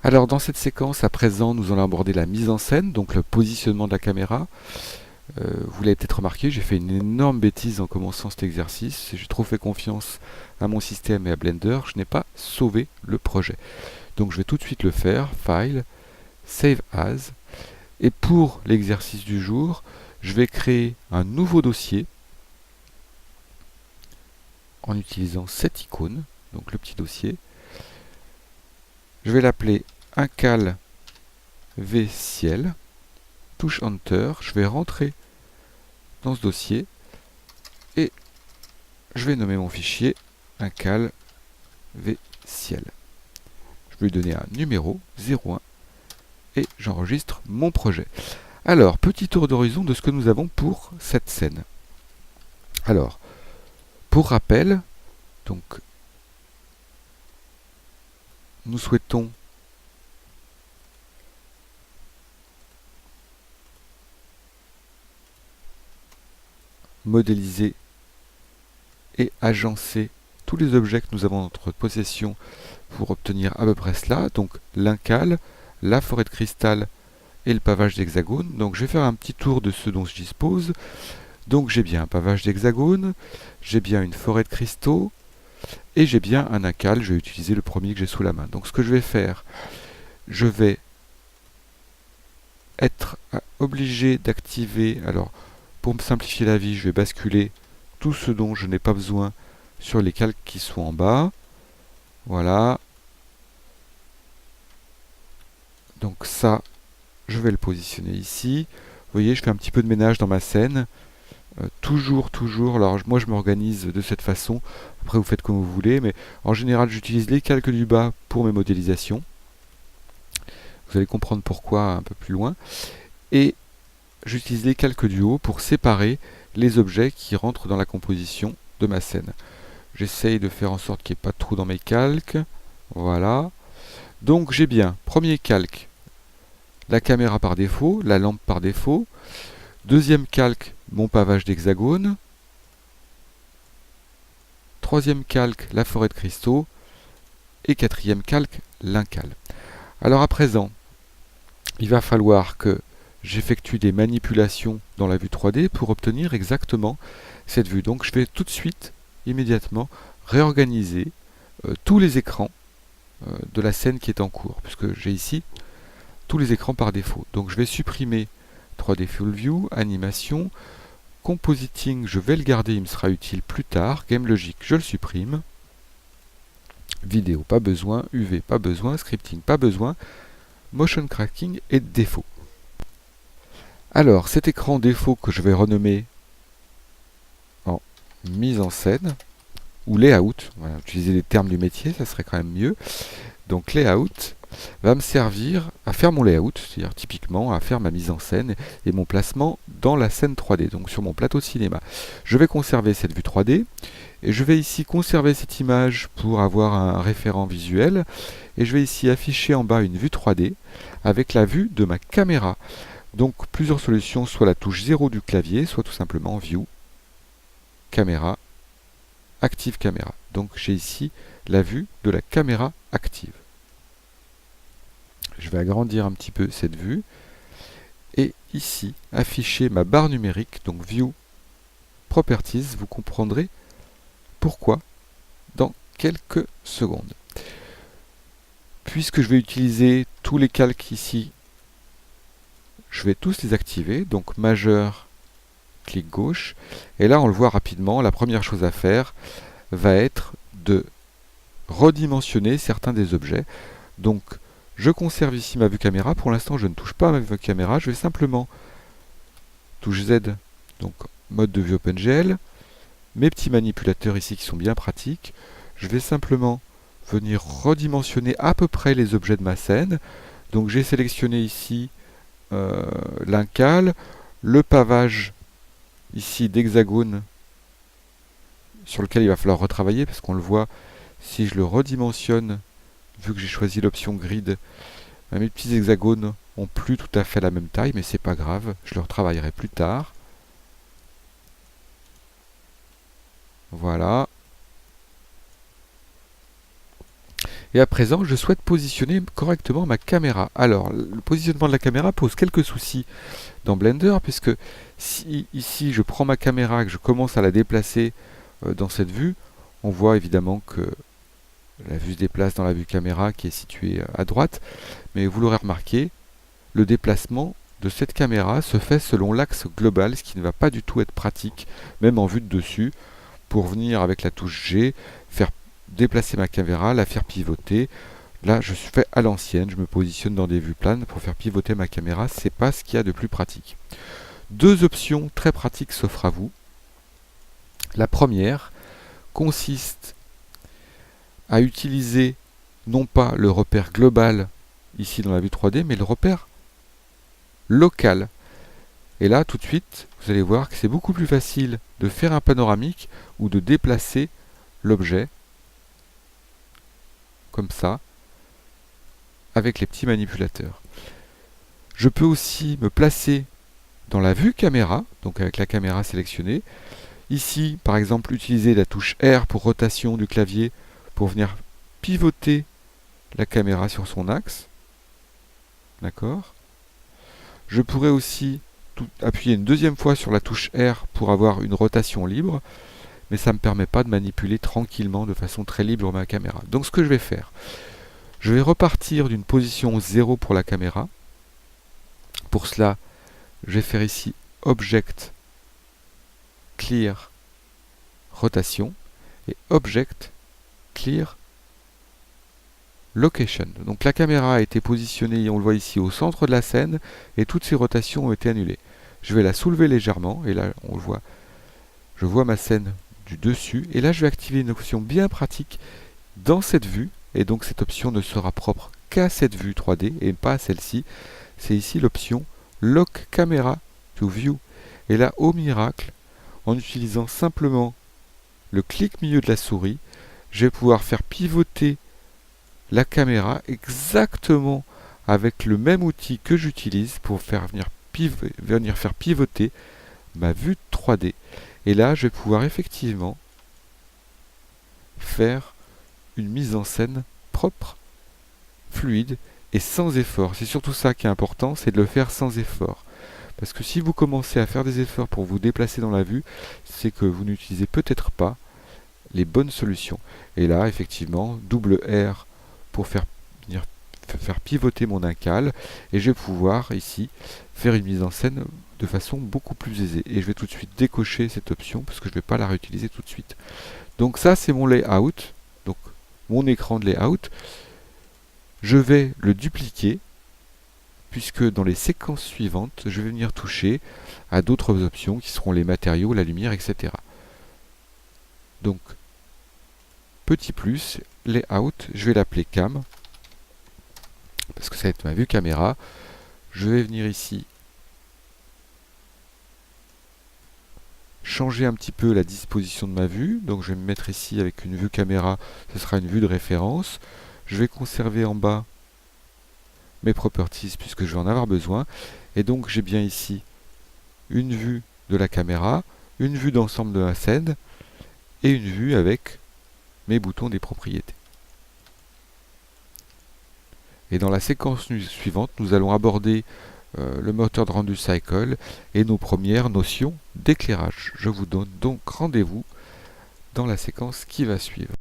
Alors dans cette séquence, à présent, nous allons aborder la mise en scène, donc le positionnement de la caméra. Vous l'avez peut-être remarqué, j'ai fait une énorme bêtise en commençant cet exercice. J'ai trop fait confiance à mon système et à Blender, je n'ai pas sauvé le projet. Donc je vais tout de suite le faire, File, Save As. Et pour l'exercice du jour, je vais créer un nouveau dossier en utilisant cette icône, donc le petit dossier. Je vais l'appeler Incal V Ciel. Touche Enter, je vais rentrer dans ce dossier et je vais nommer mon fichier Incal V Ciel. Je vais lui donner un numéro 01 et j'enregistre mon projet. Alors, petit tour d'horizon de ce que nous avons pour cette scène. Alors, pour rappel, donc nous souhaitons modéliser et agencer tous les objets que nous avons en notre possession pour obtenir à peu près cela. Donc l'incal, la forêt de cristal et le pavage d'hexagone. Donc je vais faire un petit tour de ce dont je dispose. Donc j'ai bien un pavage d'hexagone, j'ai bien une forêt de cristaux et j'ai bien un incal. Je vais utiliser le premier que j'ai sous la main. Donc ce que je vais faire, je vais être obligé d'activer, alors pour me simplifier la vie, je vais basculer tout ce dont je n'ai pas besoin sur les calques qui sont en bas. Voilà. Donc ça, je vais le positionner ici. Vous voyez, je fais un petit peu de ménage dans ma scène. Toujours. Alors moi, je m'organise de cette façon. Après, vous faites comme vous voulez. Mais en général, j'utilise les calques du bas pour mes modélisations. Vous allez comprendre pourquoi un peu plus loin. Et j'utilise les calques du haut pour séparer les objets qui rentrent dans la composition de ma scène. J'essaye de faire en sorte qu'il n'y ait pas de trou dans mes calques. Voilà. Donc j'ai bien, premier calque, la caméra par défaut, la lampe par défaut. Deuxième calque, mon pavage d'hexagone. Troisième calque, la forêt de cristaux. Et quatrième calque, l'incal. Alors à présent, il va falloir que j'effectue des manipulations dans la vue 3D pour obtenir exactement cette vue. Donc je vais tout de suite, immédiatement, réorganiser tous les écrans de la scène qui est en cours, puisque j'ai ici tous les écrans par défaut. Donc je vais supprimer 3D Full View, animation, compositing, je vais le garder, il me sera utile plus tard, Game Logic, je le supprime, vidéo, pas besoin, UV, pas besoin, scripting, pas besoin, motion tracking et défaut. Alors, cet écran défaut que je vais renommer en mise en scène, ou layout, voilà, utiliser les termes du métier, ça serait quand même mieux. Donc layout va me servir à faire mon layout, c'est-à-dire typiquement à faire ma mise en scène et mon placement dans la scène 3D, donc sur mon plateau de cinéma. Je vais conserver cette vue 3D et je vais ici conserver cette image pour avoir un référent visuel et je vais ici afficher en bas une vue 3D avec la vue de ma caméra. Donc plusieurs solutions, soit la touche 0 du clavier, soit tout simplement View, Caméra, Active Caméra. Donc j'ai ici la vue de la caméra active. Je vais agrandir un petit peu cette vue et ici afficher ma barre numérique, donc View Properties, vous comprendrez pourquoi dans quelques secondes. Puisque je vais utiliser tous les calques ici, je vais tous les activer, donc majeur, clic gauche, et là on le voit rapidement, la première chose à faire va être de redimensionner certains des objets. Donc je conserve ici ma vue caméra, pour l'instant je ne touche pas à ma vue caméra, je vais simplement touche Z, donc mode de vue OpenGL, mes petits manipulateurs ici qui sont bien pratiques, je vais simplement venir redimensionner à peu près les objets de ma scène. Donc j'ai sélectionné ici l'incal, le pavage ici d'hexagone sur lequel il va falloir retravailler parce qu'on le voit, si je le redimensionne, vu que j'ai choisi l'option grid, mes petits hexagones ont plus tout à fait la même taille, mais c'est pas grave, je le retravaillerai plus tard. Voilà. Et à présent, je souhaite positionner correctement ma caméra. Alors, le positionnement de la caméra pose quelques soucis dans Blender, puisque si ici je prends ma caméra et que je commence à la déplacer dans cette vue, on voit évidemment que la vue se déplace dans la vue caméra qui est située à droite, mais vous l'aurez remarqué, le déplacement de cette caméra se fait selon l'axe global, ce qui ne va pas du tout être pratique, même en vue de dessus, pour venir avec la touche G, faire déplacer ma caméra, la faire pivoter. Là, je fais à l'ancienne, je me positionne dans des vues planes pour faire pivoter ma caméra, c'est pas ce qu'il y a de plus pratique. Deux options très pratiques s'offrent à vous. La première consiste à utiliser non pas le repère global ici dans la vue 3D, mais le repère local. Et là, tout de suite, vous allez voir que c'est beaucoup plus facile de faire un panoramique ou de déplacer l'objet comme ça avec les petits manipulateurs. Je peux aussi me placer dans la vue caméra, donc avec la caméra sélectionnée. Ici, par exemple, utiliser la touche R pour rotation du clavier pour venir pivoter la caméra sur son axe. D'accord ? Je pourrais aussi appuyer une deuxième fois sur la touche R pour avoir une rotation libre, mais ça ne me permet pas de manipuler tranquillement de façon très libre ma caméra. Donc ce que je vais faire, je vais repartir d'une position 0 pour la caméra. Pour cela, je vais faire ici Object, Clear, Rotation, et Object, Clear, Location. Donc la caméra a été positionnée, on le voit ici, au centre de la scène, et toutes ces rotations ont été annulées. Je vais la soulever légèrement, et là, on le voit, je vois ma scène du dessus, et là, je vais activer une option bien pratique dans cette vue, et donc cette option ne sera propre qu'à cette vue 3D, et pas à celle-ci. C'est ici l'option Lock Camera to View. Et là, au miracle, en utilisant simplement le clic milieu de la souris, je vais pouvoir faire pivoter la caméra exactement avec le même outil que j'utilise pour venir faire pivoter ma vue 3D. Et là, je vais pouvoir effectivement faire une mise en scène propre, fluide et sans effort. C'est surtout ça qui est important, c'est de le faire sans effort. Parce que si vous commencez à faire des efforts pour vous déplacer dans la vue, c'est que vous n'utilisez peut-être pas les bonnes solutions. Et là, effectivement, double R pour faire pivoter mon incal, et je vais pouvoir ici faire une mise en scène de façon beaucoup plus aisée. Et je vais tout de suite décocher cette option parce que je ne vais pas la réutiliser tout de suite. Donc ça, c'est mon layout, donc mon écran de layout. Je vais le dupliquer puisque dans les séquences suivantes, je vais venir toucher à d'autres options qui seront les matériaux, la lumière, etc. Donc, petit plus, layout, je vais l'appeler cam, parce que ça va être ma vue caméra. Je vais venir ici, changer un petit peu la disposition de ma vue. Donc je vais me mettre ici avec une vue caméra, ce sera une vue de référence. Je vais conserver en bas mes properties puisque je vais en avoir besoin. Et donc j'ai bien ici une vue de la caméra, une vue d'ensemble de la scène et une vue avec mes boutons des propriétés. Et dans la séquence suivante, nous allons aborder le moteur de rendu cycle et nos premières notions d'éclairage. Je vous donne donc rendez-vous dans la séquence qui va suivre.